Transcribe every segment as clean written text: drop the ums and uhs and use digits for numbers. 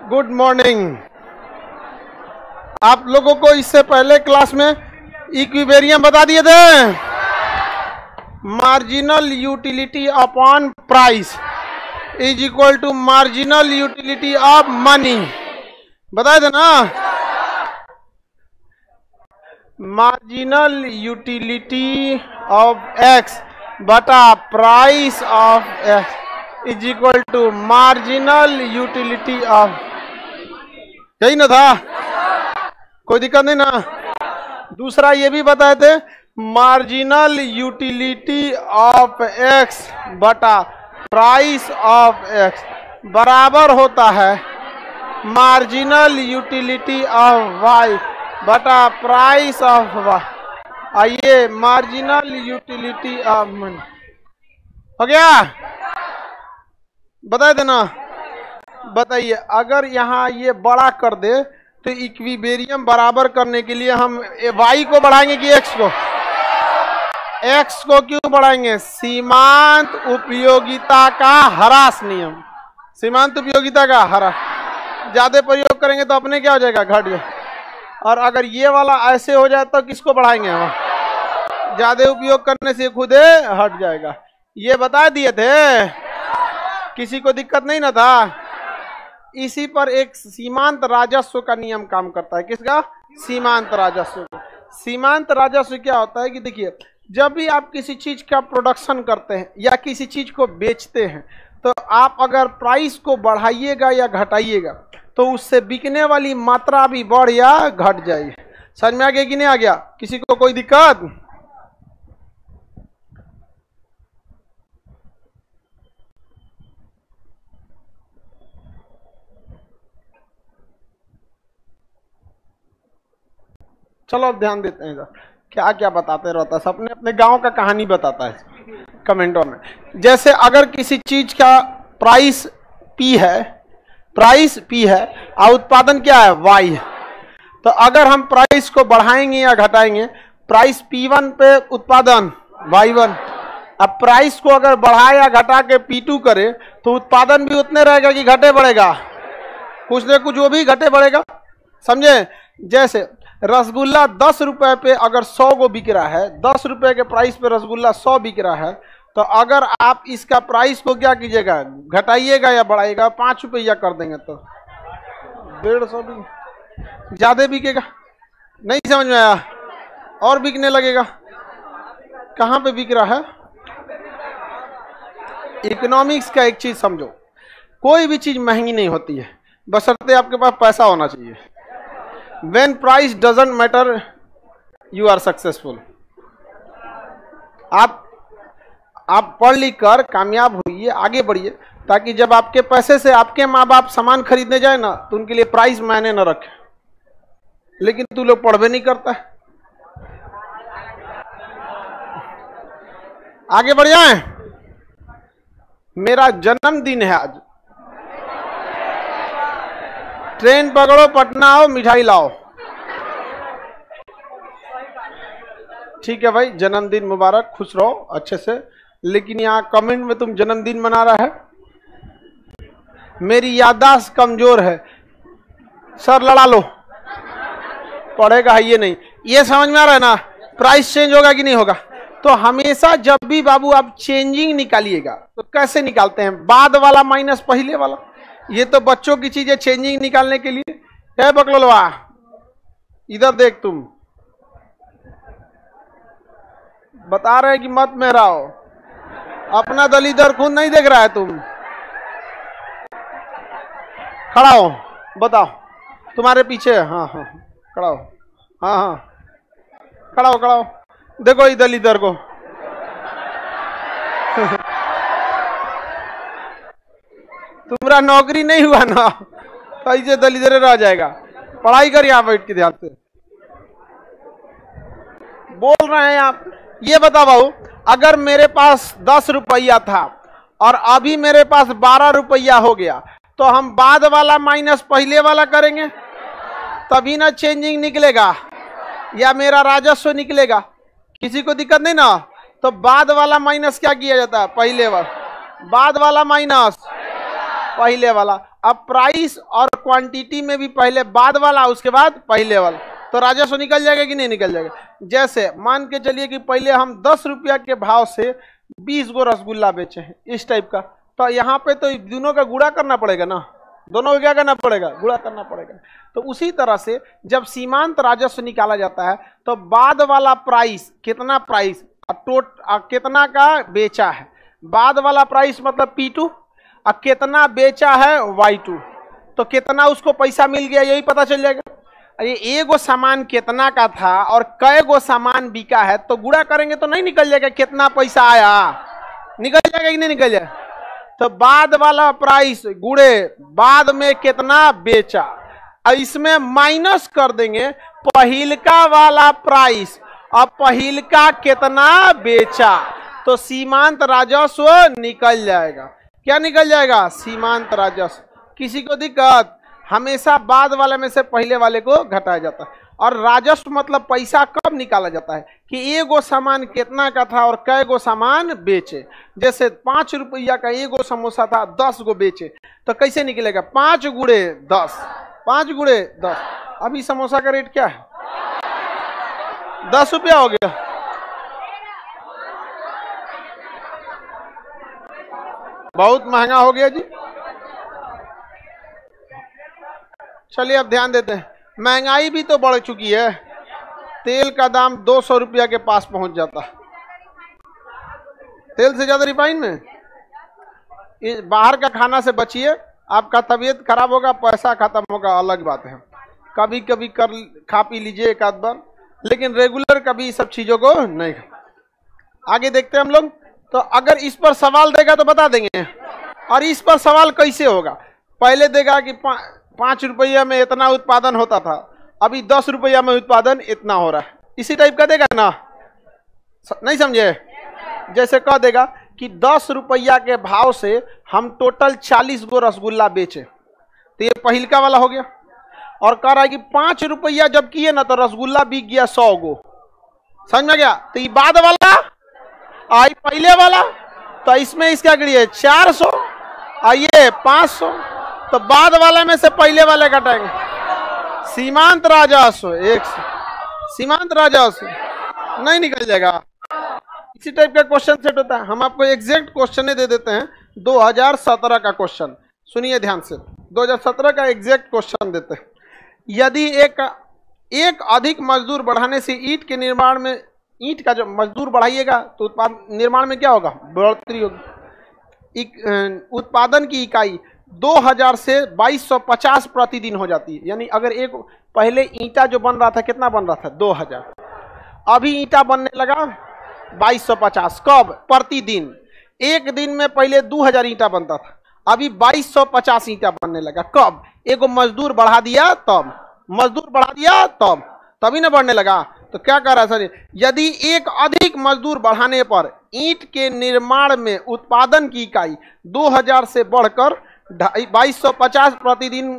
Good morning. आप लोगों को इससे पहले क्लास में इक्विवेरियम बता दिए थे। Marginal utility upon price is equal to marginal utility of money, बताए थे ना। मार्जिनल यूटिलिटी ऑफ एक्स बटा price of X is equal to marginal utility of, यही ना था, कोई दिक्कत नहीं ना। दूसरा ये भी बताए थे मार्जिनल यूटिलिटी ऑफ एक्स बटा प्राइस ऑफ एक्स बराबर होता है मार्जिनल यूटिलिटी ऑफ वाई बटा प्राइस ऑफ वाई। आइए मार्जिनल यूटिलिटी ऑफ मनी हो गया, बताए थे ना। बताइए अगर यहाँ ये बड़ा कर दे तो इक्विवेरियम बराबर करने के लिए हम y को बढ़ाएंगे कि x को? x को क्यों बढ़ाएंगे? सीमांत उपयोगिता का ह्रास नियम। सीमांत उपयोगिता का ह्रास ज्यादा प्रयोग करेंगे तो अपने क्या हो जाएगा, घट जाए। और अगर ये वाला ऐसे हो जाए तो किसको बढ़ाएंगे हम? ज्यादा उपयोग करने से खुद हट जाएगा। ये बता दिए थे, किसी को दिक्कत नहीं ना था। इसी पर एक सीमांत राजस्व का नियम काम करता है। किसका? सीमांत राजस्व। सीमांत राजस्व क्या होता है कि देखिए, जब भी आप किसी चीज का प्रोडक्शन करते हैं या किसी चीज को बेचते हैं तो आप अगर प्राइस को बढ़ाइएगा या घटाइएगा तो उससे बिकने वाली मात्रा भी बढ़ या घट जाएगी। समझ में आ गया कि नहीं आ गया? किसी को कोई दिक्कत? चलो अब ध्यान देते हैं क्या क्या बताते रहता है। अपने अपने गांव का कहानी बताता है कमेंटों में। जैसे अगर किसी चीज का प्राइस P है, प्राइस P है और उत्पादन क्या है, Y है, तो अगर हम प्राइस को बढ़ाएंगे या घटाएंगे, प्राइस P1 पे उत्पादन Y1, अब प्राइस को अगर बढ़ाए या घटा के P2 करे तो उत्पादन भी उतने रहेगा कि घटे बढ़ेगा? कुछ न कुछ वो भी घटे बढ़ेगा, समझे। जैसे रसगुल्ला 10 रुपए पे अगर 100 को बिक रहा है, 10 रुपए के प्राइस पे रसगुल्ला 100 बिक रहा है, तो अगर आप इसका प्राइस को क्या कीजिएगा, घटाइएगा या बढ़ाइएगा, 5 रुपया कर देंगे तो 150 भी ज्यादा बिकेगा। नहीं समझ में आया? और बिकने लगेगा। कहाँ पे बिक रहा है? इकोनॉमिक्स का एक चीज समझो, कोई भी चीज महंगी नहीं होती है, बशर्ते आपके पास पैसा होना चाहिए। When price doesn't matter, you are successful। आप पढ़ लिख कर कामयाब होइए, आगे बढ़िए, ताकि जब आपके पैसे से आपके माँ बाप सामान खरीदने जाए ना तो उनके लिए प्राइस मायने न रखे। लेकिन तू लोग पढ़ भी नहीं करता है। आगे बढ़ जाए। मेरा जन्मदिन है आज, ट्रेन पकड़ो, पटना आओ, मिठाई लाओ। ठीक है भाई, जन्मदिन मुबारक, खुश रहो अच्छे से। लेकिन यहाँ कमेंट में तुम जन्मदिन मना रहा है। मेरी याददाश्त कमजोर है सर, लड़ा लो, पढ़ेगा है ये नहीं। ये समझ में आ रहा है ना? प्राइस चेंज होगा कि नहीं होगा? तो हमेशा जब भी बाबू आप चेंजिंग निकालिएगा तो कैसे निकालते हैं? बाद वाला माइनस पहले वाला। ये तो बच्चों की चीज है चेंजिंग निकालने के लिए। है बकलोलवा, इधर देख, तुम बता रहे कि मत में रहो, अपना दलीदर खुद नहीं देख रहा है। तुम खड़ा हो, बताओ, तुम्हारे पीछे। हाँ हाँ खड़ा हो, हाँ हाँ खड़ा हो, खड़ा हो, देखो इधर दलीदर को। तुम्हारा नौकरी नहीं हुआ ना, ऐसे दलिदरे रह जाएगा। पढ़ाई कर यहाँ बैठ के ध्यान से। बोल रहे हैं आप, ये बता बाबू, अगर मेरे पास 10 रुपया था और अभी मेरे पास 12 रुपया हो गया, तो हम बाद वाला माइनस पहले वाला करेंगे, तभी ना चेंजिंग निकलेगा या मेरा राजस्व निकलेगा। किसी को दिक्कत नहीं ना? तो बाद वाला माइनस क्या किया जाता है? पहले वाला। बाद वाला माइनस पहले वाला। अब प्राइस और क्वांटिटी में भी पहले बाद वाला उसके बाद पहले वाला, तो राजस्व निकल जाएगा कि नहीं निकल जाएगा। जैसे मान के चलिए कि पहले हम 10 रुपया के भाव से 20 गो रसगुल्ला बेचे हैं, इस टाइप का, तो यहाँ पे तो दोनों का गुणा करना पड़ेगा ना, दोनों को क्या करना पड़ेगा, गुणा करना पड़ेगा। तो उसी तरह से जब सीमांत राजस्व निकाला जाता है तो बाद वाला प्राइस, कितना प्राइस कितना का बेचा है, बाद वाला प्राइस मतलब P2, और कितना बेचा है Y2, तो कितना उसको पैसा मिल गया यही पता चल जाएगा। ये एगो सामान कितना का था और कई गो सामान बिका है, तो गुणा करेंगे तो नहीं निकल जाएगा कितना पैसा आया, निकल जाएगा कि नहीं निकल जाएगा। तो बाद वाला प्राइस गुणे बाद में कितना बेचा, इसमें माइनस कर देंगे पहिलका वाला प्राइस और पहिलका कितना बेचा, तो सीमांत राजस्व निकल जाएगा। क्या निकल जाएगा, सीमांत राजस्व। किसी को दिक्कत, हमेशा बाद वाले में से पहले वाले को घटाया जाता है। और राजस्व मतलब पैसा कब निकाला जाता है कि एगो सामान कितना का था और कै गो सामान बेचे। जैसे 5 रुपया का एगो समोसा था, 10 गो बेचे, तो कैसे निकलेगा, 5 गुणे 10, 5 गुणे 10। अभी समोसा का रेट क्या है, 10 रुपया हो गया। बहुत महंगा हो गया जी। चलिए अब ध्यान देते हैं, महंगाई भी तो बढ़ चुकी है। तेल का दाम 200 रुपया के पास पहुंच जाता है, तेल से ज्यादा रिफाइन में। बाहर का खाना से बचिए, आपका तबीयत खराब होगा, पैसा खत्म होगा, अलग बात है। कभी कभी खा पी लीजिए एक आध बार, लेकिन रेगुलर कभी सब चीजों को नहीं। आगे देखते हैं हम लोग। तो अगर इस पर सवाल देगा तो बता देंगे, और इस पर सवाल कैसे होगा, पहले देगा कि 5 रुपया में इतना उत्पादन होता था, अभी 10 रुपया में उत्पादन इतना हो रहा है, इसी टाइप का देगा ना, नहीं समझे। जैसे कह देगा कि 10 रुपया के भाव से हम टोटल 40 गो रसगुल्ला बेचे, तो ये पहिलका वाला हो गया। और कह रहा है कि 5 रुपया जब किए ना तो रसगुल्ला बिक गया 100 गो, समझ में गया। तो ये बाद वाला आई पहले वाला, तो इसमें इसका गिरिए 400 आइए 500, तो बाद वाला में से पहले वाले घटाएंगे। सीमांत राजस्व 100, सीमांत राजस्व नहीं निकल जाएगा। इसी टाइप का क्वेश्चन सेट होता है। हम आपको एग्जैक्ट क्वेश्चन दे देते हैं 2017 का क्वेश्चन, सुनिए ध्यान से। 2017 का एग्जैक्ट क्वेश्चन देते हैं। यदि एक अधिक मजदूर बढ़ाने से ईंट के निर्माण में, ईंट का जो मजदूर बढ़ाइएगा तो उत्पादन निर्माण में क्या होगा, बढ़ोतरी होगी। उत्पादन की इकाई 2000 से 2250 प्रतिदिन हो जाती है। यानी अगर एक पहले ईंटा जो बन रहा था कितना बन रहा था, 2000, अभी ईंटा बनने लगा 2250, कब, प्रतिदिन। एक दिन में पहले 2000 ईंटा बनता था, अभी 2250 ईंटा बनने लगा, कब, एगो मजदूर बढ़ा दिया तब, मजदूर बढ़ा दिया तब, तभी ना बढ़ने लगा। तो क्या कह रहा है सर, यदि एक अधिक मजदूर बढ़ाने पर ईंट के निर्माण में उत्पादन की इकाई 2000 से बढ़कर 2250 प्रतिदिन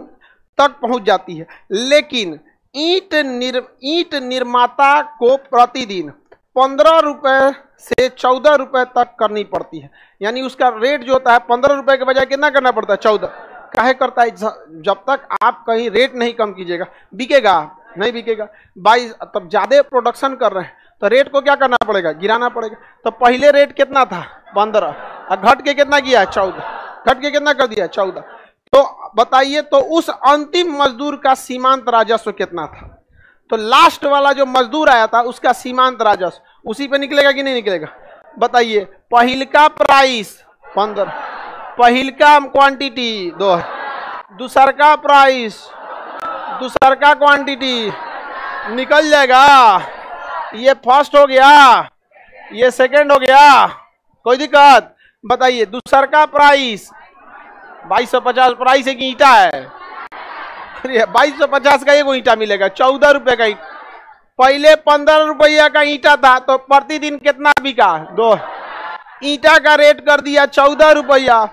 तक पहुंच जाती है, लेकिन ईंट निर्माता को प्रतिदिन 15 रुपए से 14 रुपए तक करनी पड़ती है। यानी उसका रेट जो होता है 15 रुपए के बजाय कितना करना पड़ता है, 14। काहे करता है, जब तक आप कहीं रेट नहीं कम कीजिएगा बिकेगा नहीं, बिकेगा। 22 तब ज्यादा प्रोडक्शन कर रहे हैं तो रेट को क्या करना पड़ेगा, गिराना पड़ेगा। तो पहले रेट कितना था 15, और घट के कितना किया 14, घट के कितना कर दिया 14। तो बताइए, तो उस अंतिम मजदूर का सीमांत राजस्व कितना था। तो लास्ट वाला जो मजदूर आया था उसका सीमांत राजस्व उसी पे निकलेगा कि नहीं निकलेगा, बताइए। पहिलका प्राइस 15, पहिलका क्वांटिटी 2, दूसर का प्राइस, दूसर का क्वांटिटी, निकल जाएगा। ये फर्स्ट हो गया, ये सेकंड हो गया, कोई दिक्कत, बताइए। दूसर का प्राइस 2250 प्राइस एक ईंटा है, 2250 का एक ईंटा मिलेगा, 14 रुपए का। पहले 15 रुपया का ईंटा था तो प्रतिदिन कितना बिका, 2। ईंटा का रेट कर दिया 14 रुपया,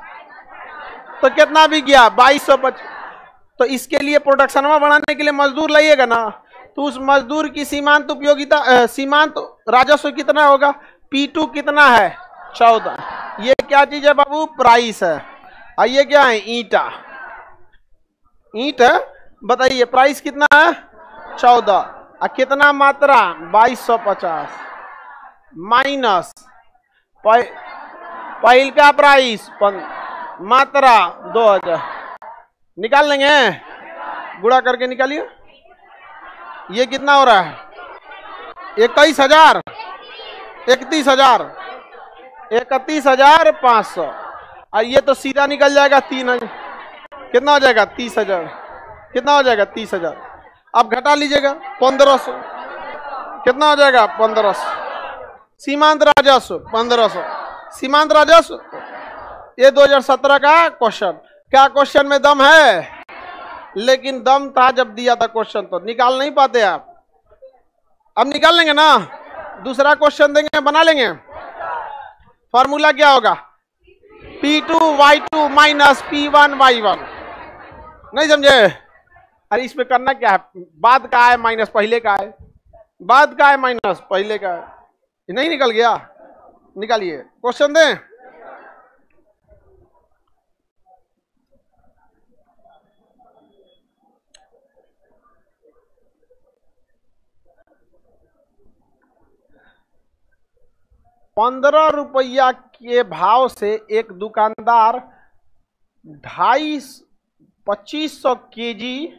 तो कितना बिक गया 2250। तो इसके लिए प्रोडक्शन बढ़ाने के लिए मजदूर लाइएगा ना, तो उस मजदूर की सीमांत उपयोगिता, सीमांत राजस्व कितना होगा, P2 कितना है 14। ये क्या चीज है बाबू, प्राइस है। और ये क्या है, ईंटा। ईंट है। बताइए प्राइस कितना है 14 और कितना मात्रा 2250 माइनस पहिल का प्राइस मात्रा 2000 निकाल लेंगे, गुणा करके निकालिए। ये कितना हो रहा है 21,000 31,000 31,500 और ये तो सीधा निकल जाएगा 3,000। कितना हो जाएगा 30,000। कितना हो जाएगा 30,000। अब घटा लीजिएगा 1500। कितना हो जाएगा 1500। सीमांत राजस्व 1500। सीमांत राजस्व ये 2017 का क्वेश्चन। क्या क्वेश्चन में दम है? लेकिन दम था जब दिया था क्वेश्चन तो निकाल नहीं पाते आप। अब निकाल लेंगे ना, दूसरा क्वेश्चन देंगे, बना लेंगे। फॉर्मूला क्या होगा P2Y2 माइनस P1Y1। नहीं समझे? अरे इसमें करना क्या है, बाद का है माइनस पहले का है, बाद का है माइनस पहले का है। नहीं निकल गया, निकालिए। क्वेश्चन दें। ₹15 के भाव से एक दुकानदार 2500 केजी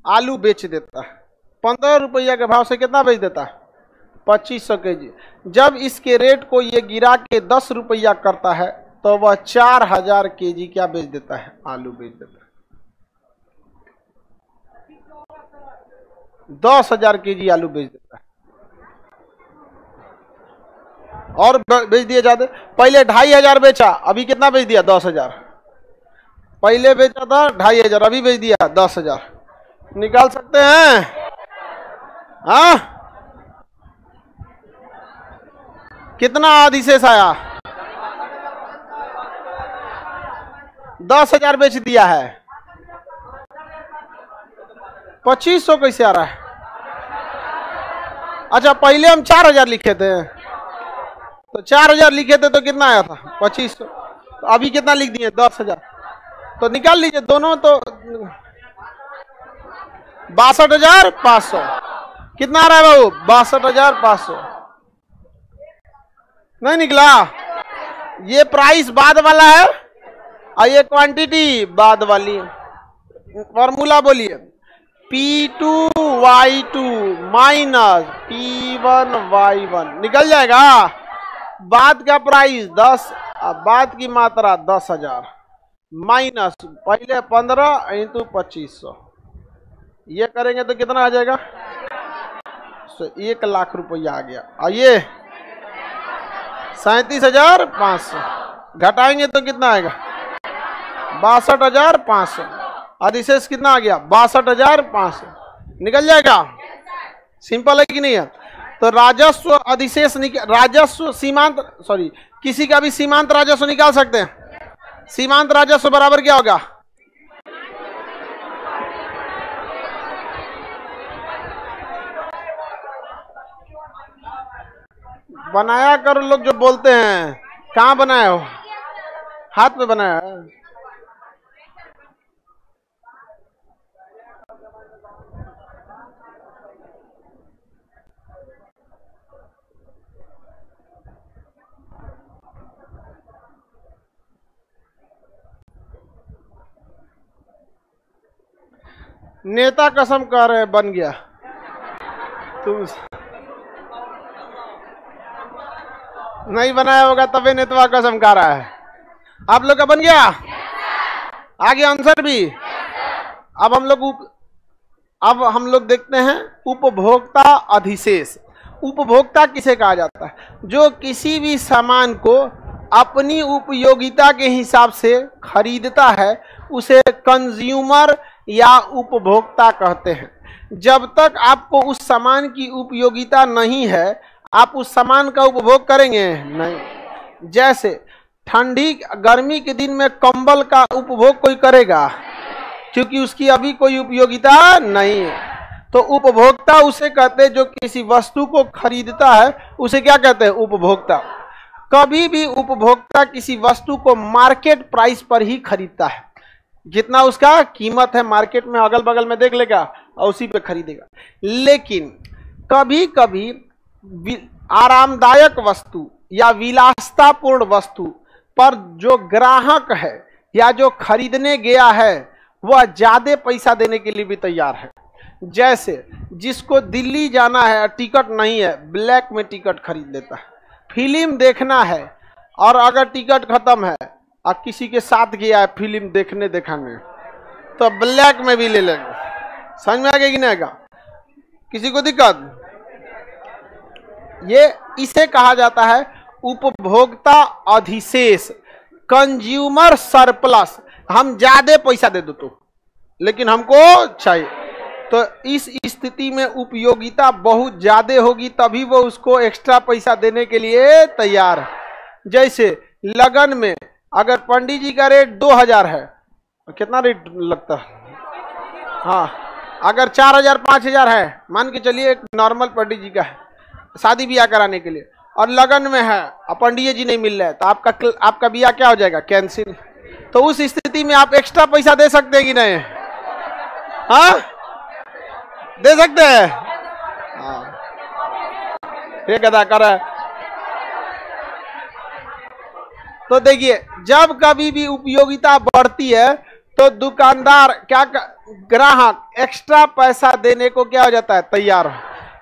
आलू बेच देता है। ₹15 के भाव से कितना बेच देता है 2500 केजी। जब इसके रेट को ये गिरा के ₹10 करता है तो वह 4000 केजी क्या बेच देता है, आलू बेच देता है। 10,000 केजी आलू बेच देता है और बेच दिया जाते। पहले 2500 बेचा, अभी कितना बेच दिया 10,000। पहले बेचा था 2500, अभी बेच दिया 10,000। निकाल सकते हैं? हाँ, कितना अधिशेष आया 10,000 बेच दिया है। 2500 कैसे आ रहा है? अच्छा पहले हम 4000 लिखे थे तो 4000 लिखे थे तो कितना आया था 2500। तो अभी कितना लिख दिए 10,000। तो निकाल लीजिए दोनों तो 62,500। कितना आ रहा है बाबू 62,500। नहीं निकला। ये प्राइस बाद वाला है और ये क्वांटिटी बाद वाली है। फॉर्मूला बोलिए P2Y2 माइनस P1Y1 निकल जाएगा। बाद का प्राइस 10 और बाद की मात्रा 10,000 माइनस पहले 15 इंटू 2500। ये करेंगे तो कितना आ जाएगा 1,00,000 आ गया। और ये 37,500 घटाएंगे तो कितना आएगा 62,500। अधिशेष कितना आ गया 62,500। निकल जाएगा। सिंपल है कि नहीं है? तो राजस्व अधिशेष राजस्व सीमांत किसी का भी सीमांत राजस्व निकाल सकते हैं। सीमांत राजस्व बराबर क्या होगा बनाया करो। लोग जो बोलते हैं कहाँ बनाया हो, हाथ में बनाया है। नेता कसम कह रहे बन गया तुम नहीं बनाया होगा तभी नेता कसम खा रहा है। आप लोग का बन गया। आगे आंसर भी। अब हम लोग देखते हैं उपभोक्ता अधिशेष। उपभोक्ता किसे कहा जाता है? जो किसी भी सामान को अपनी उपयोगिता के हिसाब से खरीदता है उसे कंज्यूमर या उपभोक्ता कहते हैं। जब तक आपको उस सामान की उपयोगिता नहीं है आप उस सामान का उपभोग करेंगे नहीं। जैसे ठंडी गर्मी के दिन में कंबल का उपभोग कोई करेगा क्योंकि उसकी अभी कोई उपयोगिता नहीं है। तो उपभोक्ता उसे कहते हैं जो किसी वस्तु को खरीदता है उसे क्या कहते हैं उपभोक्ता। कभी भी उपभोक्ता किसी वस्तु को मार्केट प्राइस पर ही खरीदता है। जितना उसका कीमत है मार्केट में अगल बगल में देख लेगा और उसी पे खरीदेगा। लेकिन कभी कभी आरामदायक वस्तु या विलासतापूर्ण वस्तु पर जो ग्राहक है या जो खरीदने गया है वह ज्यादा पैसा देने के लिए भी तैयार है। जैसे जिसको दिल्ली जाना है, टिकट नहीं है, ब्लैक में टिकट खरीद लेता है। फिल्म देखना है और अगर टिकट खत्म है और किसी के साथ गया है फिल्म देखने दिखाने, तो ब्लैक में भी ले लेंगे। समझ में आ गया कि नहीं आएगा? किसी को दिक्कत? ये इसे कहा जाता है उपभोक्ता अधिशेष, कंज्यूमर सरप्लस। हम ज्यादा पैसा दे दो तो, लेकिन हमको चाहिए। तो इस स्थिति में उपयोगिता बहुत ज्यादा होगी, तभी वो उसको एक्स्ट्रा पैसा देने के लिए तैयार है। जैसे लगन में अगर पंडित जी का रेट 2000 है, कितना रेट लगता है? हाँ, अगर 4000 5000 है, मान के चलिए एक नॉर्मल पंडित जी का है शादी ब्याह कराने के लिए, और लगन में है और पंडित जी नहीं मिल रहा है, तो आपका ब्याह क्या हो जाएगा? कैंसिल। तो उस स्थिति में आप एक्स्ट्रा पैसा दे सकते हैं कि नहीं? हाँ, दे सकते हैं। हाँ, एक अदा कर रहा है। तो देखिए, जब कभी भी उपयोगिता बढ़ती है तो दुकानदार ग्राहक एक्स्ट्रा पैसा देने को क्या हो जाता है? तैयार हो।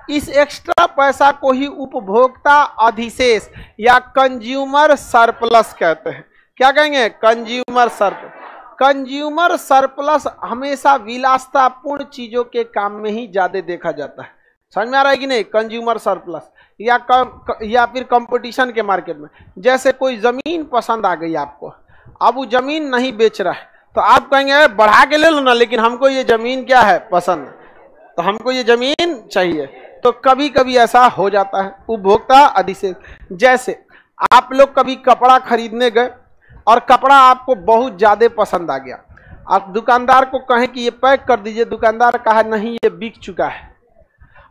इस एक्स्ट्रा पैसा को ही उपभोक्ता अधिशेष या कंज्यूमर सरप्लस कहते हैं। क्या कहेंगे? Consumer surplus. कंज्यूमर सरप्लस हमेशा विलासतापूर्ण चीजों के काम में ही ज्यादा देखा जाता है। समझ में आ रहा है कि नहीं? कंज्यूमर सरप्लस या फिर कंपटीशन के मार्केट में, जैसे कोई जमीन पसंद आ गई आपको, अब वो जमीन नहीं बेच रहा है, तो आप कहेंगे बढ़ा के ले लो ना, लेकिन हमको ये जमीन क्या है? पसंद, तो हमको ये जमीन चाहिए। तो कभी कभी ऐसा हो जाता है उपभोक्ता अधिशेष। जैसे आप लोग कभी कपड़ा खरीदने गए और कपड़ा आपको बहुत ज्यादा पसंद आ गया, आप दुकानदार को कहें कि ये पैक कर दीजिए, दुकानदार कहा नहीं ये बिक चुका है,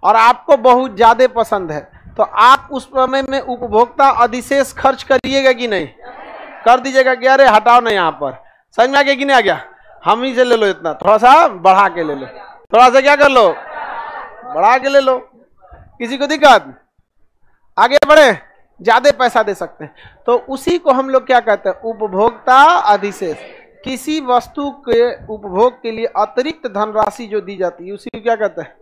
और आपको बहुत ज्यादा पसंद है, तो आप उस समय में उपभोक्ता अधिशेष खर्च करिएगा कि नहीं? कर दीजिएगा कि अरे हटाओ ना यहाँ पर। समझ में आ गया कि नहीं आ गया? हम ही से ले लो, इतना थोड़ा सा बढ़ा के ले लो, थोड़ा सा क्या कर लो? बढ़ा के ले लो। किसी को दिक्कत? आगे बढ़े, ज्यादा पैसा दे सकते हैं। तो उसी को हम लोग क्या कहते हैं? उपभोक्ता अधिशेष। किसी वस्तु के उपभोग के लिए अतिरिक्त धनराशि जो दी जाती है उसी को क्या कहते हैं?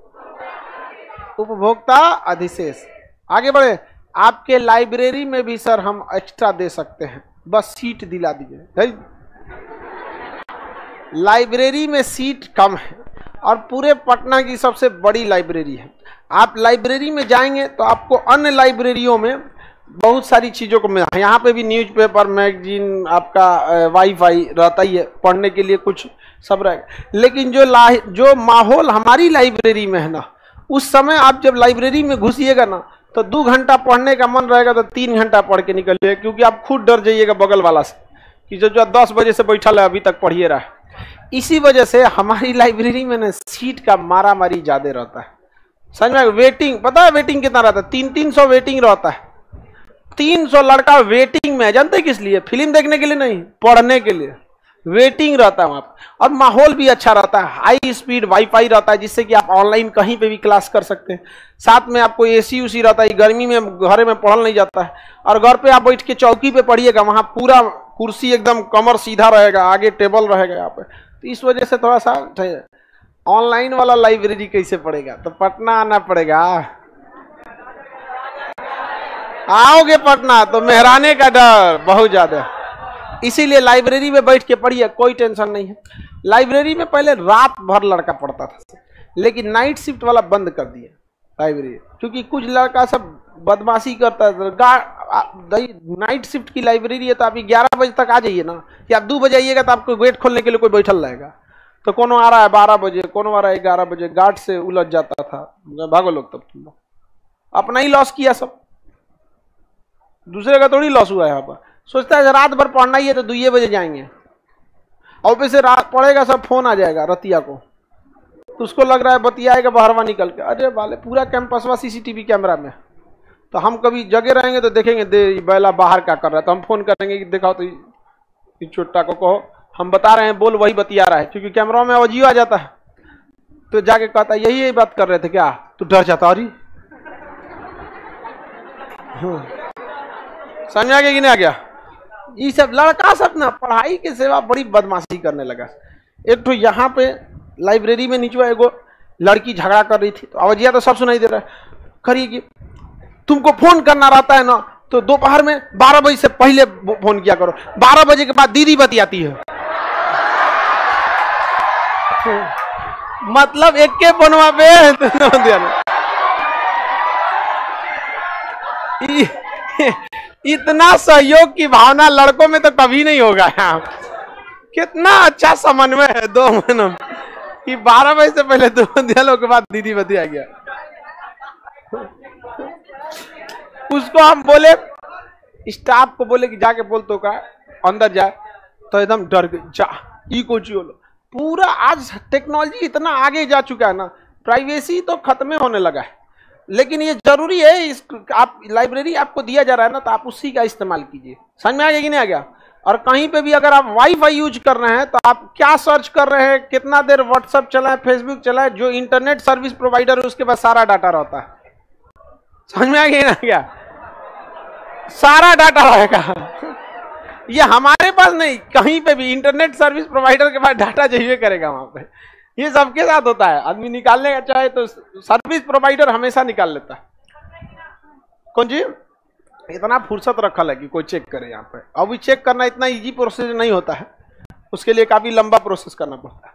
उपभोक्ता अधिशेष। आगे बढ़े, आपके लाइब्रेरी में भी सर हम एक्स्ट्रा दे सकते हैं, बस सीट दिला दीजिए। लाइब्रेरी में सीट कम है और पूरे पटना की सबसे बड़ी लाइब्रेरी है। आप लाइब्रेरी में जाएंगे तो आपको अन्य लाइब्रेरियों में बहुत सारी चीज़ों को मिला। यहाँ पे भी न्यूज़पेपर, मैगजीन, आपका वाईफाई रहता ही है, पढ़ने के लिए कुछ सब रहेगा। लेकिन जो माहौल हमारी लाइब्रेरी में है ना, उस समय आप जब लाइब्रेरी में घुसिएगा ना, तो 2 घंटा पढ़ने का मन रहेगा तो 3 घंटा पढ़ के निकलिए, क्योंकि आप खुद डर जाइएगा बगल वाला से कि जो 10 बजे से बैठा है अभी तक पढ़िए रहा है। इसी वजह से हमारी लाइब्रेरी में ना सीट का मारा मारी ज्यादा रहता है। समझ में? वेटिंग, पता है वेटिंग कितना रहता है? 300 वेटिंग रहता है। 300 लड़का वेटिंग में है। जानते हैं किस लिए? फिल्म देखने के लिए नहीं, पढ़ने के लिए वेटिंग रहता है वहां पर। और माहौल भी अच्छा रहता है, हाई स्पीड वाईफाई रहता है, जिससे कि आप ऑनलाइन कहीं पे भी क्लास कर सकते हैं। साथ में आपको एसी उसी रहता है, गर्मी में घर में पढ़ल नहीं जाता है। और घर पे आप बैठ के चौकी पे पढ़िएगा, वहां पूरा कुर्सी एकदम कमर सीधा रहेगा, आगे टेबल रहेगा यहाँ पे। तो इस वजह से थोड़ा सा ऑनलाइन वाला लाइब्रेरी कैसे पढ़ेगा? तो पटना आना पड़ेगा। आओगे पटना तो मेहराने का डर बहुत ज्यादा, इसीलिए लाइब्रेरी में बैठ के पढ़िए, कोई टेंशन नहीं है। लाइब्रेरी में पहले रात भर लड़का पढ़ता था, लेकिन नाइट शिफ्ट वाला बंद कर दिया लाइब्रेरी, क्योंकि कुछ लड़का सब बदमाशी करता है। नाइट शिफ्ट की लाइब्रेरी है तो आप 11 बजे तक आ जाइए ना, या 2 बजे आइएगा तो आपको गेट खोलने के लिए कोई बैठल रहेगा। तो कौन आ रहा है 12 बजे, कौन आ रहा है 11 बजे, गार्ड से उलझ जाता था। भागो लोग, तब तुम लोग अपना ही लॉस किया, सब दूसरे का थोड़ी लॉस हुआ है। यहाँ पर सोचता है रात भर पढ़ना ही है तो 2 बजे जाएंगे, और फिर से रात पढ़ेगा, सब फोन आ जाएगा रतिया को, तो उसको लग रहा है बतियाएगा बाहरवा निकल के, अरे वाले पूरा कैंपसवा सीसीटीवी कैमरा में। तो हम कभी जगे रहेंगे तो देखेंगे दे बैला बाहर क्या कर रहा है, तो हम फोन करेंगे कि दिखाओ तो छोटा को कहो हम बता रहे हैं बोल, वही बतिया रहा है, क्योंकि कैमरा में आवाज आ जाता है। तो जाके कहता है यही बात कर रहे थे क्या, तो डर जाता। अरे समझ आ गया कि नहीं आ गया? ये सब लड़का सब ना पढ़ाई के सेवा बड़ी बदमाशी करने लगा। एक तो यहाँ पे लाइब्रेरी में नीचे एगो लड़की झगड़ा कर रही थी, तो आवाजिया तो सब सुनाई दे रहा है। करिए कि तुमको फोन करना रहता है ना, तो दोपहर में 12 बजे से पहले फोन किया करो, 12 बजे के बाद दीदी बतियाती है। मतलब एक के फोनवा पे इतना सहयोग की भावना लड़कों में तो कभी नहीं होगा। कितना अच्छा समन्वय है दो महीनों कि 12 बजे से पहले दो दिनों के बाद दीदी बतिया गया। उसको हम बोले, स्टाफ को बोले कि जाके बोल तो का अंदर जाए, तो एकदम डर गई। जा ई को पूरा आज टेक्नोलॉजी इतना आगे जा चुका है ना, प्राइवेसी तो खत्म होने लगा है। लेकिन ये जरूरी है, इस आप लाइब्रेरी आपको दिया जा रहा है ना, तो आप उसी का इस्तेमाल कीजिए। समझ में आ गया कि नहीं आ गया? और कहीं पे भी अगर आप वाईफाई यूज कर रहे हैं, तो आप क्या सर्च कर रहे हैं, कितना देर व्हाट्सएप चला है, फेसबुक चला है, जो इंटरनेट सर्विस प्रोवाइडर है उसके पास सारा डाटा रहता है। समझ में आ गया ना क्या? सारा डाटा रहेगा। ये हमारे पास नहीं, कहीं पे भी इंटरनेट सर्विस प्रोवाइडर के पास डाटा चाहिए करेगा वहां पे। ये सबके साथ होता है, आदमी निकालने का चाहे तो सर्विस प्रोवाइडर हमेशा निकाल लेता है। कौन जी इतना फुर्सत रखा है कि कोई चेक करे यहाँ पे? अभी चेक करना इतना इजी प्रोसेस नहीं होता है, उसके लिए काफी लंबा प्रोसेस करना पड़ता है।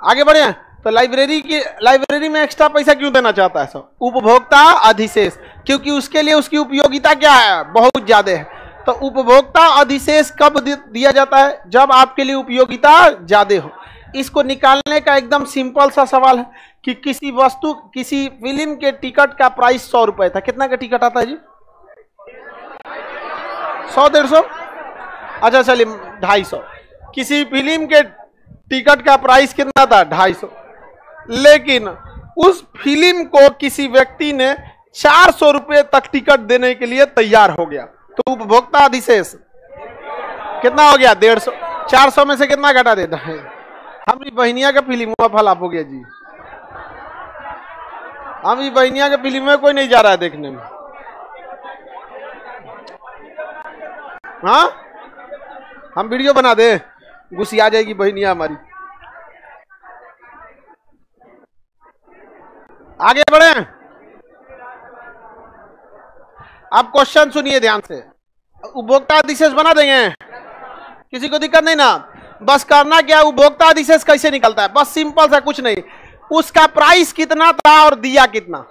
आगे बढ़े तो लाइब्रेरी में एक्स्ट्रा पैसा क्यों देना चाहता है सब? उपभोक्ता अधिशेष, क्योंकि उसके लिए उसकी उपयोगिता क्या है, बहुत ज्यादा है। तो उपभोक्ता अधिशेष कब दिया जाता है? जब आपके लिए उपयोगिता ज्यादा हो। इसको निकालने का एकदम सिंपल सा सवाल है कि किसी वस्तु, किसी फिल्म के टिकट का प्राइस 100 रुपए था। कितना का टिकट आता है जी? 100-150? अच्छा चलिए 250। किसी फिल्म के टिकट का प्राइस कितना था? 250। लेकिन उस फिल्म को किसी व्यक्ति ने 400 रुपए तक टिकट देने के लिए तैयार हो गया, तो उपभोक्ता अधिशेष कितना हो गया? 150। 400 में से कितना घटा देता है? हमारी बहनिया का फिल्म हुआ फलाप हो गया जी। हमारी बहनिया का फिल्म में कोई नहीं जा रहा है देखने में। हाँ हम वीडियो बना दे, गुस्सी आ जाएगी बहनिया हमारी। आगे बढ़े, आप क्वेश्चन सुनिए ध्यान से। उपभोक्ता अधिशेष बना देंगे, किसी को दिक्कत नहीं ना? बस करना क्या, उपभोक्ता अधिशेष कैसे निकलता है? बस सिंपल सा, कुछ नहीं, उसका प्राइस कितना था और दिया कितना,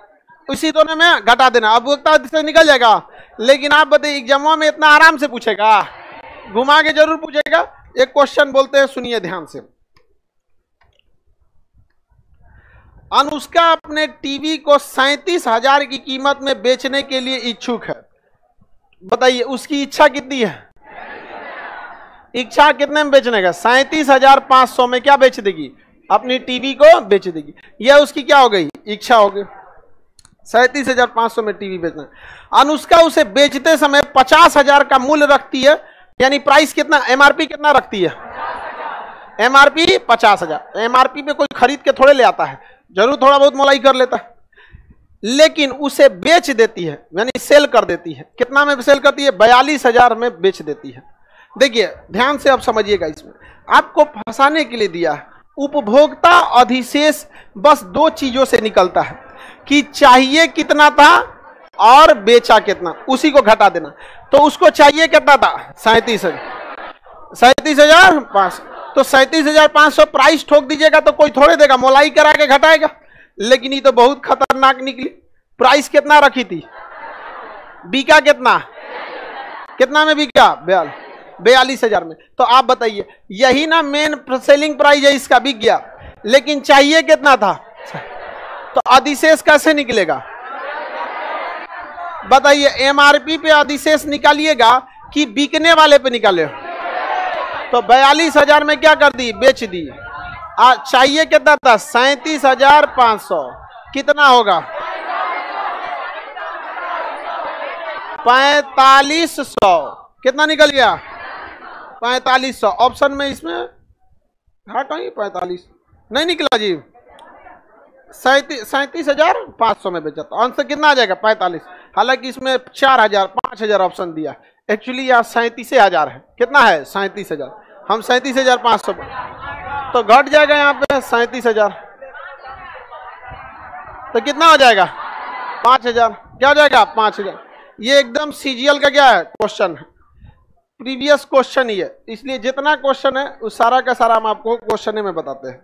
उसी दोनों में घटा देना, उपभोक्ता अधिशेष निकल जाएगा। लेकिन आप बताइए एग्जाम में इतना आराम से पूछेगा? घुमा के जरूर पूछेगा। एक क्वेश्चन बोलते हैं, सुनिए ध्यान से। अनुष्का अपने टीवी को 37,000 की कीमत में बेचने के लिए इच्छुक है। बताइए उसकी इच्छा कितनी है? इच्छा कितने में बेचने का? 37,500 में क्या बेच देगी? अपनी टीवी को बेच देगी। यह उसकी क्या हो गई? इच्छा हो गई। 37,500 में टीवी बेचना। अनुष्का उसे बेचते समय 50,000 का मूल्य रखती है, यानी प्राइस कितना, एमआरपी कितना रखती है? एमआरपी 50,000। एमआरपी पे कोई खरीद के थोड़े ले आता है, जरूर थोड़ा बहुत मोलाई कर लेता है, लेकिन उसे बेच देती है, यानी सेल कर देती है। कितना में सेल करती है? 42,000 में बेच देती है। देखिए ध्यान से अब समझिएगा, इसमें आपको फंसाने के लिए दिया है। उपभोक्ता अधिशेष बस दो चीजों से निकलता है कि चाहिए कितना था और बेचा कितना, उसी को घटा देना। तो उसको चाहिए कितना था? 37,500। तो 37,500 प्राइस ठोक दीजिएगा तो कोई थोड़े देगा, मोलाई करा के घटाएगा। लेकिन ये तो बहुत खतरनाक निकली। प्राइस कितना रखी थी? बिका कितना? कितना में बिका? 42,000 में। तो आप बताइए, यही ना मेन सेलिंग प्राइस है इसका, बिक गया। लेकिन चाहिए कितना था? तो अधिशेष कैसे निकलेगा? बताइए, एमआरपी पे अधिशेष निकालिएगा कि बिकने वाले पे निकाले? तो 42,000 में क्या कर दी? बेच दी। चाहिए कितना था? 37,500। कितना होगा? 4500। कितना निकल गया? 4500। ऑप्शन में इसमें हाँ कहीं 45 नहीं निकला जी, 37,500 में बेचा था। आंसर कितना आ जाएगा 45। हालांकि इसमें 4,000 5,000 ऑप्शन दिया, एक्चुअली यहाँ 37,000 है। कितना है 37,000, हम 37,500 तो घट जाएगा यहाँ पे 37,000, तो कितना हो जाएगा 5,000। क्या हो जाएगा 5,000। ये एकदम सीजीएल का क्या है क्वेश्चन है, प्रीवियस क्वेश्चन ही है, इसलिए जितना क्वेश्चन है उस सारा का सारा हम आपको क्वेश्चन में बताते हैं।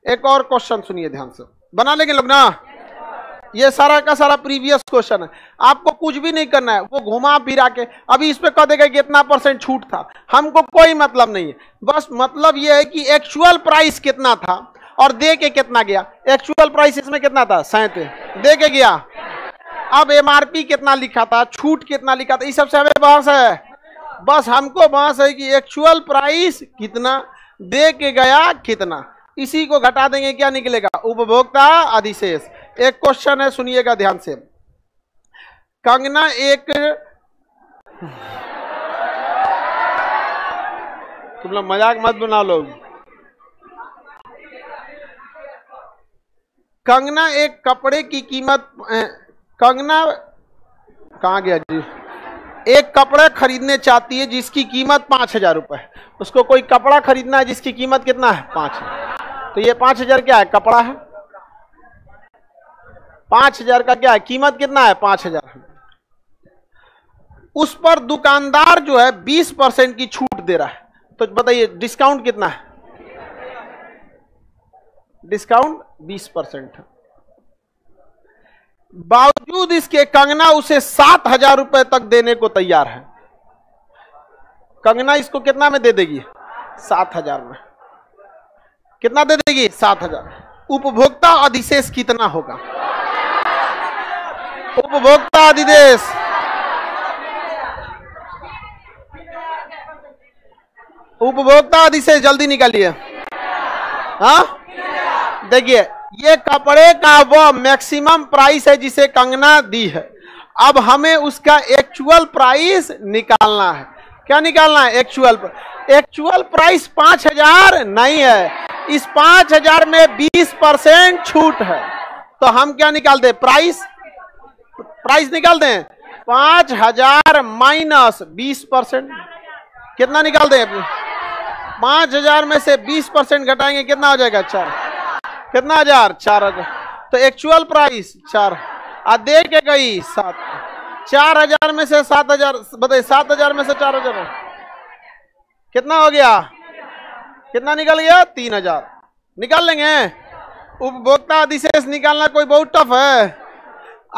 एक और क्वेश्चन सुनिए ध्यान से, बना लेंगे लोग ना। ये सारा का सारा प्रीवियस क्वेश्चन है, आपको कुछ भी नहीं करना है, वो घुमा फिरा के अभी इस पे कह देगा कि इतना % छूट था, हमको कोई मतलब नहीं है। बस मतलब ये है कि एक्चुअल प्राइस कितना था और दे के कितना गया। एक्चुअल प्राइस इसमें कितना था 37, दे के गया। अब एमआरपी कितना लिखा था, छूट कितना लिखा था, इस सबसे हमें बहस है। बस हमको बहस है कि एक्चुअल प्राइस कितना, दे के गया कितना, इसी को घटा देंगे क्या निकलेगा उपभोक्ता अधिशेष। एक क्वेश्चन है सुनिएगा ध्यान से। कंगना एक, तुम लोग मजाक मत बना लोग। कंगना एक कपड़े की कीमत, कंगना कहाँ गया जी, एक कपड़ा खरीदने चाहती है जिसकी कीमत 5,000 रुपए है। उसको कोई कपड़ा खरीदना है जिसकी कीमत कितना है 5, तो ये 5,000 क्या है कपड़ा है, 5,000 का क्या है कीमत कितना है 5,000 है। उस पर दुकानदार जो है 20% की छूट दे रहा है, तो बताइए डिस्काउंट कितना है, डिस्काउंट 20% है। बावजूद इसके कंगना उसे 7,000 रुपए तक देने को तैयार है। कंगना इसको कितना में दे देगी 7,000 में, कितना दे देगी 7,000। उपभोक्ता अधिशेष कितना होगा, उपभोक्ता अधिशेष, उपभोक्ता अधिशेष जल्दी निकालिए। हाँ देखिए ये कपड़े का वो मैक्सिमम प्राइस है जिसे कंगना दी है। अब हमें उसका एक्चुअल प्राइस निकालना है। क्या निकालना है एक्चुअल प्राइस 5,000 नहीं है, इस 5,000 में 20% छूट है, तो हम क्या निकाल दें प्राइस निकाल दें 5,000 माइनस 20%, कितना निकाल दें 5,000 में से 20% घटाएंगे कितना हो जाएगा 4, कितना 4,000। तो एक्चुअल प्राइस 4 दे के गई 7, 4,000 में से 7,000 बताइए, 7,000 में से 4,000 कितना हो गया, कितना निकल गया 3,000। निकाल लेंगे। उपभोक्ता अधिशेष निकालना कोई बहुत टफ है,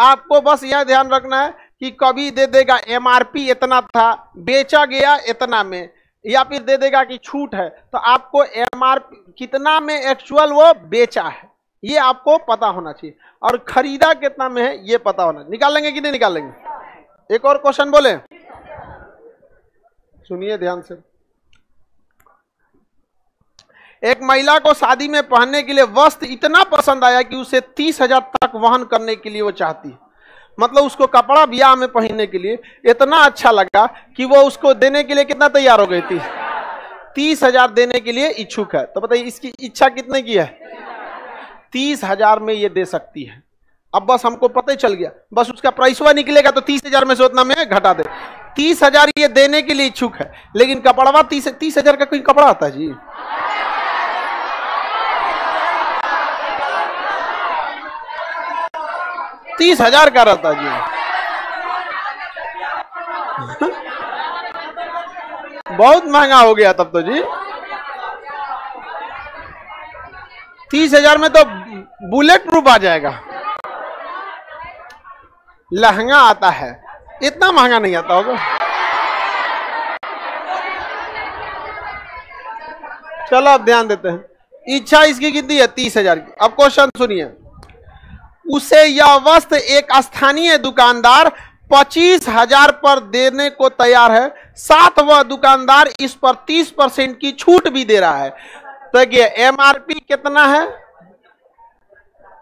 आपको बस यह ध्यान रखना है कि कभी दे देगा एमआरपी इतना था बेचा गया इतना में, या फिर दे देगा कि छूट है, तो आपको एमआरपी कितना में एक्चुअल वो बेचा है ये आपको पता होना चाहिए, और खरीदा कितना में है ये पता होना। निकाल लेंगे कि नहीं निकाल लेंगे। एक और क्वेश्चन बोले, सुनिए ध्यान से। एक महिला को शादी में पहनने के लिए वस्त्र इतना पसंद आया कि उसे 30,000 तक वहन करने के लिए वो चाहती है। मतलब उसको कपड़ा ब्याह में पहनने के लिए इतना अच्छा लगा कि वो उसको देने के लिए कितना तैयार हो गई थी 30,000 देने के लिए इच्छुक है। तो बताइए इसकी इच्छा कितने की है 30,000 में ये दे सकती है। अब बस हमको पता ही चल गया, बस उसका प्राइस हुआ निकलेगा तो 30,000 में से उतना में घटा दे। 30,000 ये देने के लिए इच्छुक है, लेकिन कपड़वा 30,000 का कोई कपड़ा आता है जी, $30,000 का रहता जी। बहुत महंगा हो गया तब तो जी। 30,000 में तो बुलेट प्रूफ आ जाएगा। लहंगा आता है, इतना महंगा नहीं आता होगा। चलो अब ध्यान देते हैं, इच्छा इसकी कितनी है 30,000 की। अब क्वेश्चन सुनिए। उसे यह वस्त्र एक स्थानीय दुकानदार 25,000 पर देने को तैयार है, साथ वह दुकानदार इस पर 30% की छूट भी दे रहा है। तो देखिए एमआरपी कितना है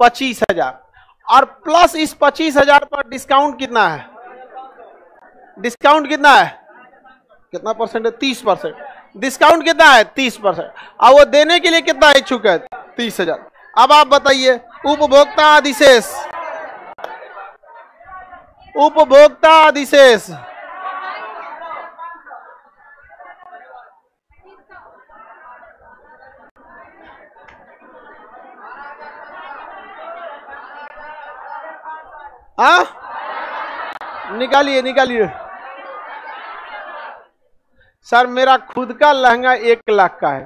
25,000 और प्लस इस 25,000 पर डिस्काउंट कितना है, डिस्काउंट कितना है, कितना परसेंट है 30%। डिस्काउंट कितना है 30%। अब वो देने के लिए कितना इच्छुक है 30,000। अब आप बताइए उपभोक्ता अधिशेष, उपभोक्ता अधिशेष निकालिए निकालिए। सर मेरा खुद का लहंगा 1 लाख का है,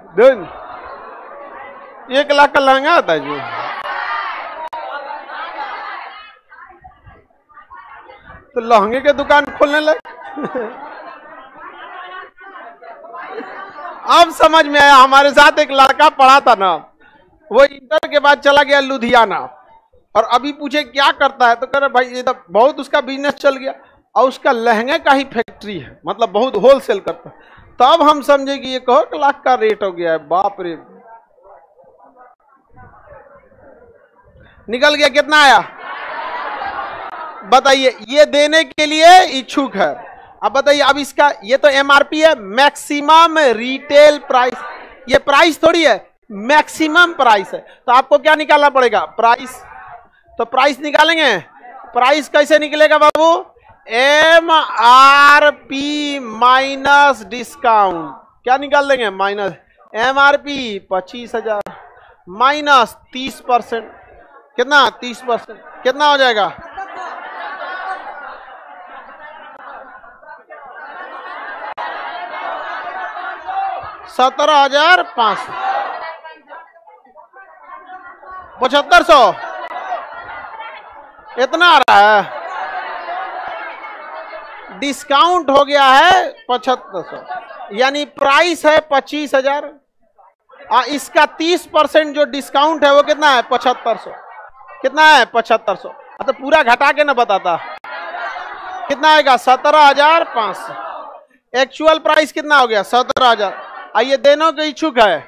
1 लाख का लहंगा आता है जी। तो लहंगे के दुकान खोलने लगे। अब समझ में आया। हमारे साथ एक लड़का पढ़ा था ना, वो इंटर के बाद चला गया लुधियाना, और अभी पूछे क्या करता है तो कह रहे भाई ये तो बहुत उसका बिजनेस चल गया, और उसका लहंगे का ही फैक्ट्री है, मतलब बहुत होलसेल करता है। तब हम समझे कि ये 1 लाख का रेट हो गया है। बाप रे, निकल गया। कितना आया बताइए। ये देने के लिए इच्छुक है। अब बताइए, अब इसका ये तो एमआरपी है, मैक्सिमम रिटेल प्राइस। ये प्राइस थोड़ी है, मैक्सिमम प्राइस है। तो आपको क्या निकालना पड़ेगा प्राइस। तो प्राइस निकालेंगे। प्राइस कैसे निकलेगा बाबू, एमआरपी माइनस डिस्काउंट। क्या निकाल देंगे माइनस एमआरपी 25,000 माइनस 30%। कितना 30%, कितना हो जाएगा 17,500 7500 इतना आ रहा है। डिस्काउंट हो गया है 7500, यानी प्राइस है 25,000। इसका 30% जो डिस्काउंट है वो कितना है 7500। कितना है 7500। तो पूरा घटा के ना बताता कितना आएगा 17,500। एक्चुअल प्राइस कितना हो गया 17,000। आइए देनों के इच्छुक है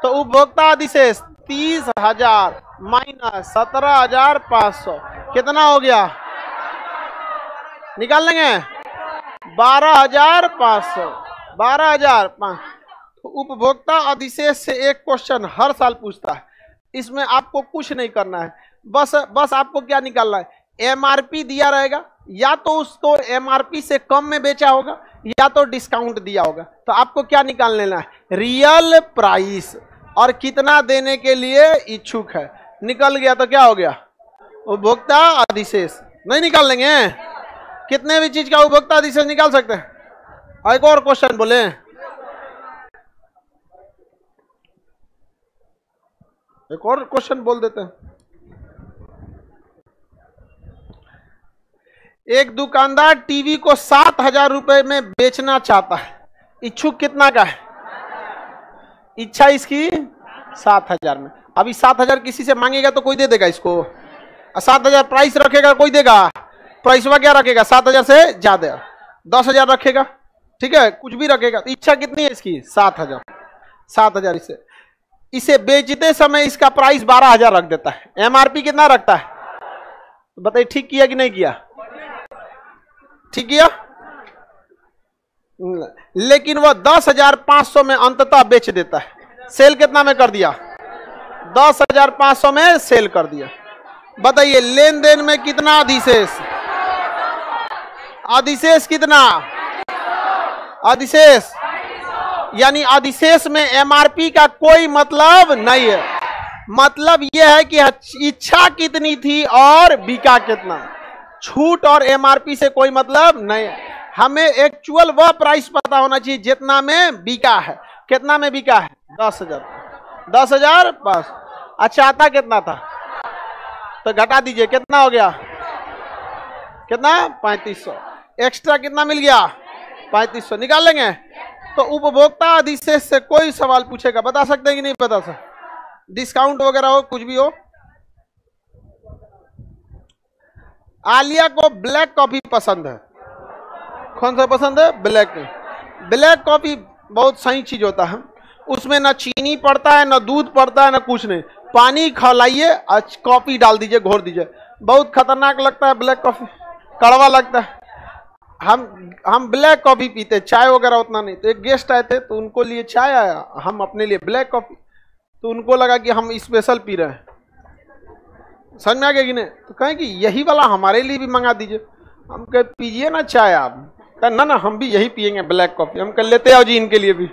तो उपभोक्ता अधिशेष 30,000 माइनस 17,500 कितना हो गया निकाल लेंगे 12,500। 12,500। उपभोक्ता अधिशेष से एक क्वेश्चन हर साल पूछता है, इसमें आपको कुछ नहीं करना है, बस आपको क्या निकालना है, एमआरपी दिया रहेगा, या तो उसको एमआरपी से कम में बेचा होगा या तो डिस्काउंट दिया होगा। तो आपको क्या निकाल लेना है, रियल प्राइस और कितना देने के लिए इच्छुक है। निकल गया तो क्या हो गया उपभोक्ता अधिशेष। नहीं निकाल लेंगे, कितने भी चीज का उपभोक्ता अधिशेष निकाल सकते हैं। एक और क्वेश्चन बोले, एक और क्वेश्चन बोल देते हैं। एक दुकानदार टीवी को 7,000 रुपए में बेचना चाहता है, इच्छुक कितना का है, इच्छा इसकी 7,000 में। अभी 7,000 किसी से मांगेगा तो कोई दे देगा इसको, 7,000 प्राइस रखेगा कोई देगा, प्राइस क्या रखेगा 7,000 से ज्यादा, 10,000 रखेगा, ठीक है कुछ भी रखेगा। तो इच्छा कितनी है इसकी 7,000। 7,000 इसे बेचते समय इसका प्राइस 12,000 रख देता है, एमआरपी कितना रखता है बताइए। ठीक किया कि नहीं किया, ठीक किया। लेकिन वह 10,500 में अंततः बेच देता है। सेल कितना में कर दिया 10,500 में सेल कर दिया। बताइए लेन देन में कितना अधिशेष, अधिशेष कितना, अधिशेष यानी अधिशेष में एमआरपी का कोई मतलब नहीं है। मतलब यह है कि इच्छा कितनी थी और बिका कितना, छूट और एमआरपी से कोई मतलब नहीं है। हमें एक्चुअल वह प्राइस पता होना चाहिए जितना में बिका है। कितना में बिका है 10,000। 10,000 बस। अच्छा आता कितना था तो घटा दीजिए, कितना हो गया, कितना 3500। एक्स्ट्रा कितना मिल गया 3500 निकाल लेंगे। तो उपभोक्ता अधिशेष से कोई सवाल पूछेगा बता सकते हैं कि नहीं बता सकते, डिस्काउंट वगैरह हो कुछ भी हो। आलिया को ब्लैक कॉफी पसंद है, कौन सा पसंद है, ब्लैक। ब्लैक कॉफी बहुत सही चीज होता है, उसमें ना चीनी पड़ता है ना दूध पड़ता है ना कुछ नहीं, पानी खौलाइए कॉफी डाल दीजिए घोर दीजिए। बहुत खतरनाक लगता है ब्लैक कॉफी, कड़वा लगता है। हम ब्लैक कॉफी पीते, चाय वगैरह उतना नहीं। तो एक गेस्ट आए थे तो उनको लिए चाय आया, हम अपने लिए ब्लैक कॉफी, तो उनको लगा कि हम स्पेशल पी रहे हैं। समझ में आ गया कि नहीं? तो कहें कि यही वाला हमारे लिए भी मंगा दीजिए। हम कहे पीजिए ना चाय आप। कहा ना हम भी यही पियेंगे ब्लैक कॉफी। हम कह लेते आओ जी इनके लिए भी।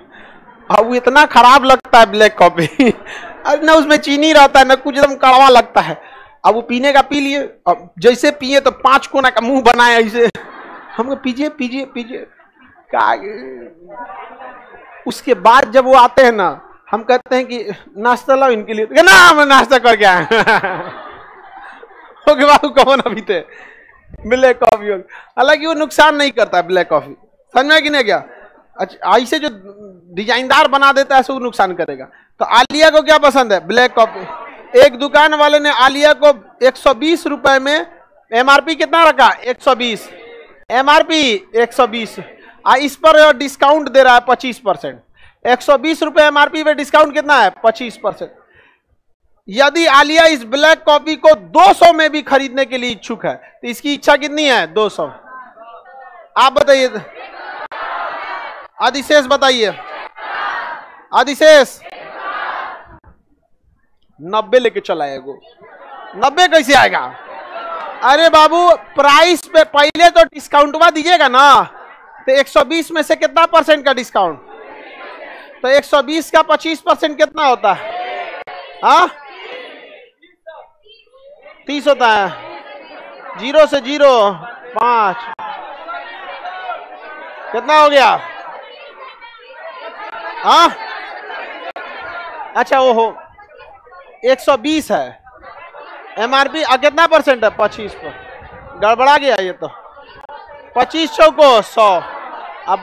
अब वो इतना खराब लगता है ब्लैक कॉफी अरे ना उसमें चीनी रहता है ना कुछ, एकदम कड़वा लगता है। अब वो पीने का पी लिए, अब जैसे पिए तो 5 कोना का मुंह बनाया ऐसे। हम पीजिए पीजिए पीजिए। उसके बाद जब वो आते हैं ना, हम कहते हैं कि नाश्ता लाओ इनके लिए। ना हम नाश्ता करके आए ओके बाबू कहो ना पीते ब्लैक कॉफी। हालांकि वो नुकसान नहीं करता है ब्लैक कॉफी। समझ में कि नहीं क्या? अच्छा ऐसे जो डिजाइनदार बना देता है वो नुकसान करेगा। तो आलिया को क्या पसंद है? Black coffee. एक दुकान वाले ने आलिया को 120 रुपए में, एमआरपी कितना रखा? 120, एमआरपी 120, इस पर डिस्काउंट दे रहा है 25%। 120 रुपए एमआरपी पे डिस्काउंट कितना है? 25%। यदि आलिया इस ब्लैक कॉफी को 200 में भी खरीदने के लिए इच्छुक है तो इसकी इच्छा कितनी है? 200। आप बताइए, अधिशेष बताइए। अधिशेष 90 लेके चला आएगा। 90 कैसे आएगा? अरे बाबू प्राइस पे पहले तो डिस्काउंटवा दीजिएगा ना। तो 120 में से कितना परसेंट का डिस्काउंट? तो 120 का 25% कितना होता है? हाँ 30 होता है। 0 से 0 5 कितना हो गया? हाँ अच्छा वो हो 120 है एमआरपी। कितना परसेंट है? 25 पर। गड़बड़ा गया ये तो। 25 चौको 100, अब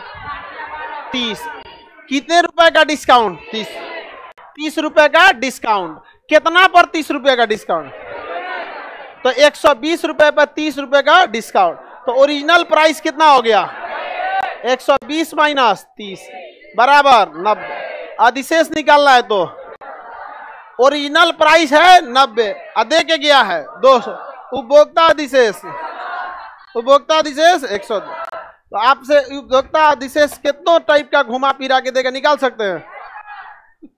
30। कितने रुपए का डिस्काउंट? 30 रुपए का डिस्काउंट। कितना पर 30 रुपए का डिस्काउंट? तो 120 रुपए पर 30 रुपए का डिस्काउंट। तो ओरिजिनल प्राइस कितना हो गया? 120 माइनस 30 बराबर 90। अधिशेष निकालना है तो ओरिजिनल प्राइस है 90, दे के गया है 200। उपभोक्ता अधिशेष, उपभोक्ता अधिशेष 100। तो आपसे उपभोक्ता अधिशेष कितनों टाइप का घुमा फिरा के देगा, निकाल सकते हैं?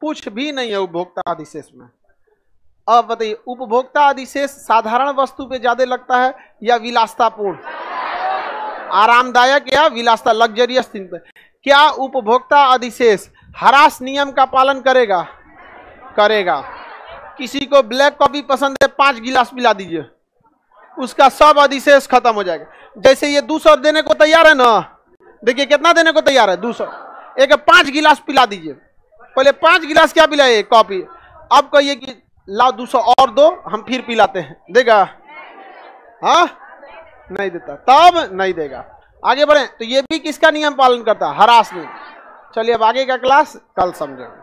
कुछ भी नहीं है उपभोक्ता अधिशेष में। अब बताइए उपभोक्ता अधिशेष साधारण वस्तु पे ज्यादा लगता है या विलासतापूर्ण, आरामदायक या विलासता लग्जरियस थिंग पे? क्या उपभोक्ता अधिशेष ह्रास नियम का पालन करेगा? करेगा। किसी को ब्लैक कॉफी पसंद है 5 गिलास पिला दीजिए, उसका सब अधिशेष खत्म हो जाएगा। जैसे ये 200 देने को तैयार है ना, देखिए कितना देने को तैयार है? 200। एक 5 गिलास पिला दीजिए। पहले 5 गिलास क्या पिलाए? कॉफी। अब कहिए कि लाओ 200 और दो, हम फिर पिलाते हैं, देगा? हाँ नहीं देता, तब नहीं देगा। आगे बढ़े तो ये भी किसका नियम पालन करता है? ह्रास नियम। चलिए अब आगे का क्लास कल समझेंगे।